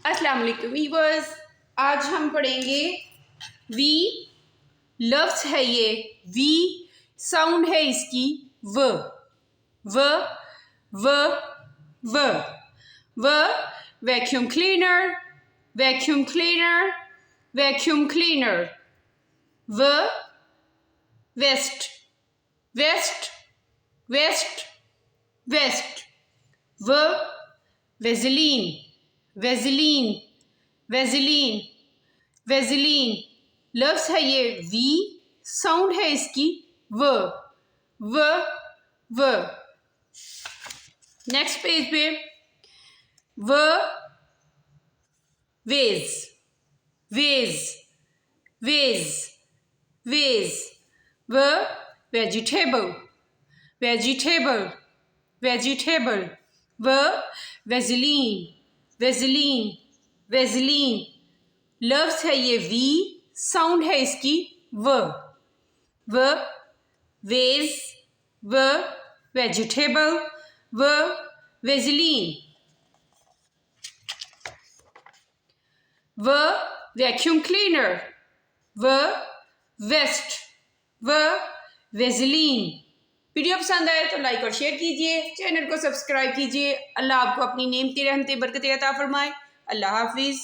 अस्सलाम वालेकुम वीवर्स। आज हम पढ़ेंगे वी। लफ्ज़ है ये वी, साउंड है इसकी व व व व व। Vacuum cleaner, vacuum cleaner, vacuum cleaner. व वेस्ट, वेस्ट, वेस्ट, वेस्ट। व वेजलीन, वेजलीन, वेजलीन, वेजलीन। लफ्ज़ है ये वी, साउंड है इसकी व व व। नेक्स्ट पेज पे व वेज, वेज, वेज, वेज। व वेजिटेबल, वेजिटेबल, वेजिटेबल। व वेजलीन, वेजलीन, वेजलीन। लफ्ज़ है ये वी, साउंड है इसकी व वेज, व वेजिटेबल, व वेजलीन। व वैक्यूम क्लीनर, व वेस्ट, व वेजलीन। वीडियो पसंद आए तो लाइक और शेयर कीजिए, चैनल को सब्सक्राइब कीजिए। अल्लाह आपको अपनी नेमती रहमतें बरकतें अता फरमाए। अल्लाह हाफिज़।